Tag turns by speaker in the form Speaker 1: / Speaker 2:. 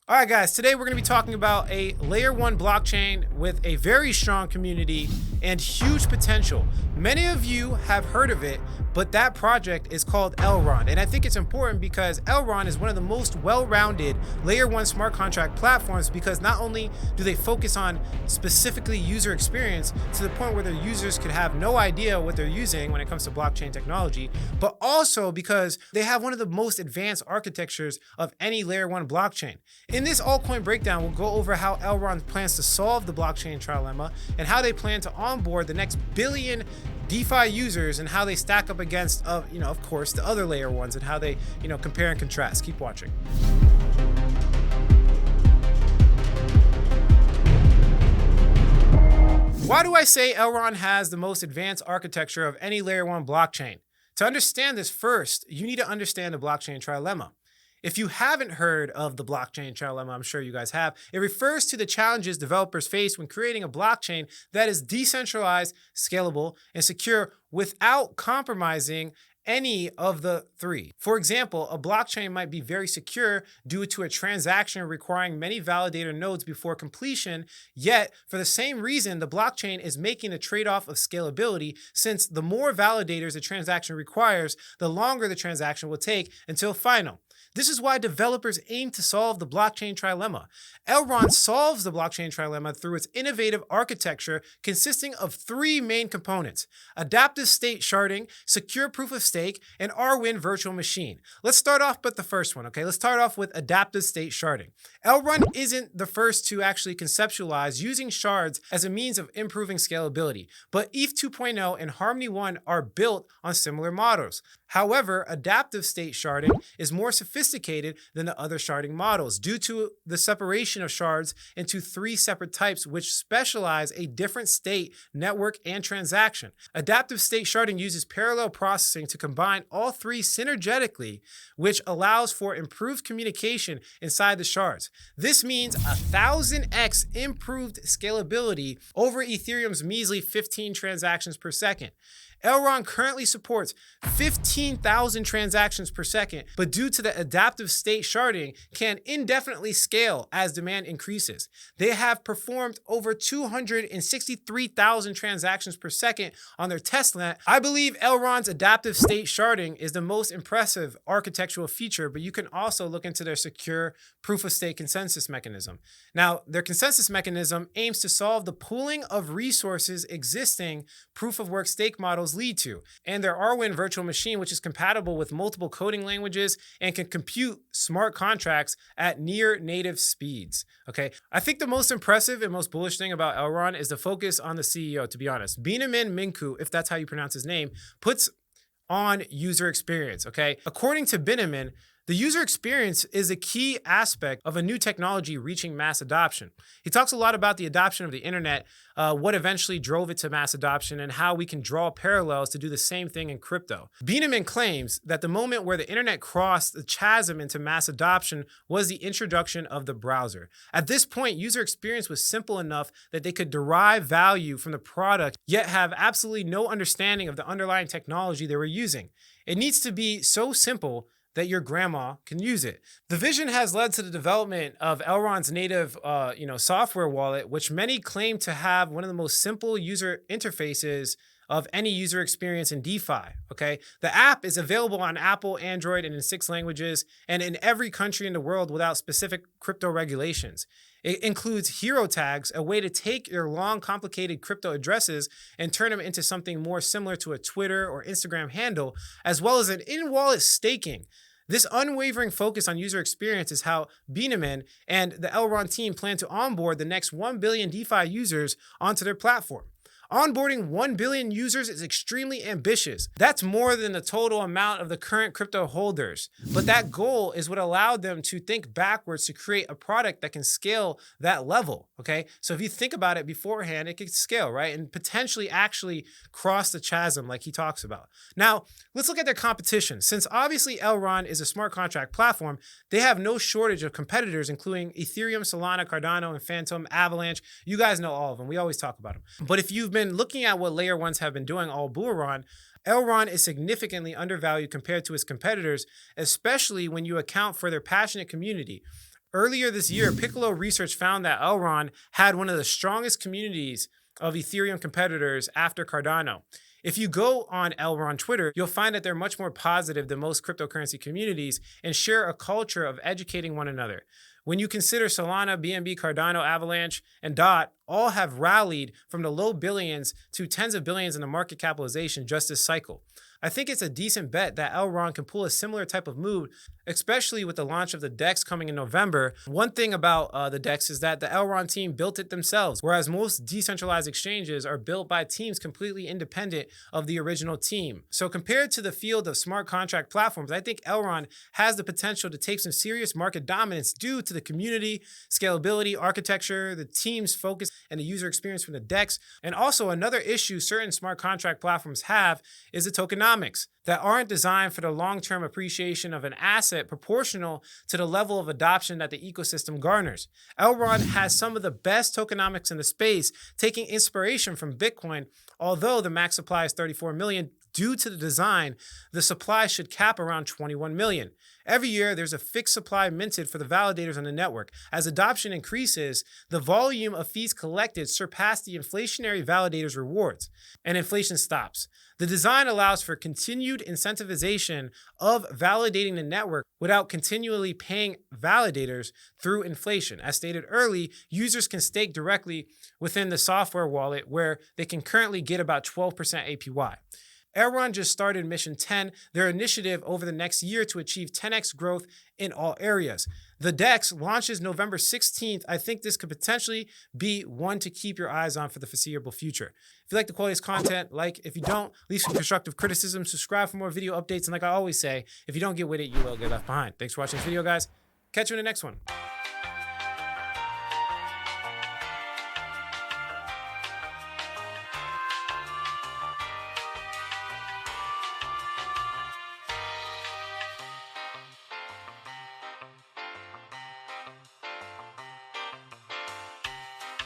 Speaker 1: All right, guys, today we're going to be talking about a layer one blockchain with a very strong community and huge potential. Many of you have heard of it, but that project is called Elrond. And I think it's important because Elrond is one of the most well-rounded layer one smart contract platforms, because not only do they focus on specifically user experience to the point where their users could have no idea what they're using when it comes to blockchain technology, but also because they have one of the most advanced architectures of any layer one blockchain. In this altcoin breakdown, we'll go over how Elrond plans to solve the blockchain trilemma and how they plan to onboard the next billion DeFi users and how they stack up against, of course, the other layer ones and how they, compare and contrast. Keep watching. Why do I say Elrond has the most advanced architecture of any layer one blockchain? To understand this, first, you need to understand the blockchain trilemma. If you haven't heard of the blockchain trilemma, I'm sure you guys have, it refers to the challenges developers face when creating a blockchain that is decentralized, scalable, and secure without compromising any of the three. For example, a blockchain might be very secure due to a transaction requiring many validator nodes before completion, yet for the same reason, the blockchain is making the trade-off of scalability, since the more validators a transaction requires, the longer the transaction will take until final. This is why developers aim to solve the blockchain trilemma. Elrond solves the blockchain trilemma through its innovative architecture consisting of three main components: adaptive state sharding, secure proof of stake, and Rwin virtual machine. Let's start off with the first one, okay? Let's start off with adaptive state sharding. Elrond isn't the first to actually conceptualize using shards as a means of improving scalability, but ETH 2.0 and Harmony 1 are built on similar models. However, adaptive state sharding is more sophisticated than the other sharding models due to the separation of shards into three separate types which specialize a different state, network, and transaction. Adaptive state sharding uses parallel processing to combine all three synergetically, which allows for improved communication inside the shards. This means 1,000x improved scalability over Ethereum's measly 15 transactions per second. Elrond currently supports 15,000 transactions per second, but due to the adaptive state sharding, can indefinitely scale as demand increases. They have performed over 263,000 transactions per second on their testnet. I believe Elrond's adaptive state sharding is the most impressive architectural feature, but you can also look into their secure proof of stake consensus mechanism. Now, their consensus mechanism aims to solve the pooling of resources existing proof of work stake models lead to, and their Rwin virtual machine, which is compatible with multiple coding languages and can compute smart contracts at near native speeds. Okay, I think the most impressive and most bullish thing about Elrond is the focus on the CEO, to be honest. Benjamin Minku, if that's how you pronounce his name, puts on user experience. Okay, according to Benjamin, the user experience is a key aspect of a new technology reaching mass adoption. He talks a lot about the adoption of the internet, what eventually drove it to mass adoption, and how we can draw parallels to do the same thing in crypto. Benjamin claims that the moment where the internet crossed the chasm into mass adoption was the introduction of the browser. At this point, user experience was simple enough that they could derive value from the product, yet have absolutely no understanding of the underlying technology they were using. It needs to be so simple that your grandma can use it. The vision has led to the development of Elrond's native, software wallet, which many claim to have one of the most simple user interfaces of any user experience in DeFi, okay? The app is available on Apple, Android, and in 6 languages, and in every country in the world without specific crypto regulations. It includes hero tags, a way to take your long, complicated crypto addresses and turn them into something more similar to a Twitter or Instagram handle, as well as an in-wallet staking. This unwavering focus on user experience is how Benjamin and the Elrond team plan to onboard the next 1 billion DeFi users onto their platform. Onboarding 1 billion users is extremely ambitious. That's more than the total amount of the current crypto holders. But that goal is what allowed them to think backwards to create a product that can scale that level, okay? So if you think about it beforehand, it could scale, right? And potentially actually cross the chasm like he talks about. Now, let's look at their competition. Since obviously Elrond is a smart contract platform, they have no shortage of competitors, including Ethereum, Solana, Cardano, and Phantom, Avalanche. You guys know all of them. We always talk about them. But if you've been looking at what layer ones have been doing all bull run, Elrond is significantly undervalued compared to its competitors, especially when you account for their passionate community. Earlier this year, Piccolo Research found that Elrond had one of the strongest communities of Ethereum competitors after Cardano. If you go on Elrond Twitter, you'll find that they're much more positive than most cryptocurrency communities and share a culture of educating one another. When you consider Solana, BNB, Cardano, Avalanche, and DOT all have rallied from the low billions to tens of billions in the market capitalization just this cycle, I think it's a decent bet that Elrond can pull a similar type of move, especially with the launch of the DEX coming in November. One thing about the DEX is that the Elrond team built it themselves, whereas most decentralized exchanges are built by teams completely independent of the original team. So compared to the field of smart contract platforms, I think Elrond has the potential to take some serious market dominance due to the community, scalability, architecture, the team's focus, and the user experience from the DEX. And also another issue certain smart contract platforms have is the tokenomics that aren't designed for the long-term appreciation of an asset proportional to the level of adoption that the ecosystem garners. Elrond has some of the best tokenomics in the space, taking inspiration from Bitcoin. Although the max supply is 34 million, due to the design, the supply should cap around 21 million. Every year, there's a fixed supply minted for the validators on the network. As adoption increases, the volume of fees collected surpass the inflationary validators' rewards, and inflation stops. The design allows for continued incentivization of validating the network without continually paying validators through inflation. As stated early, users can stake directly within the software wallet where they can currently get about 12% APY. Elrond just started Mission 10, their initiative over the next year to achieve 10x growth in all areas. The DEX launches November 16th. I think this could potentially be one to keep your eyes on for the foreseeable future. If you like the quality of this content, like. If you don't, leave some constructive criticism, subscribe for more video updates, and like I always say, if you don't get with it, you will get left behind. Thanks for watching this video, guys. Catch you in the next one.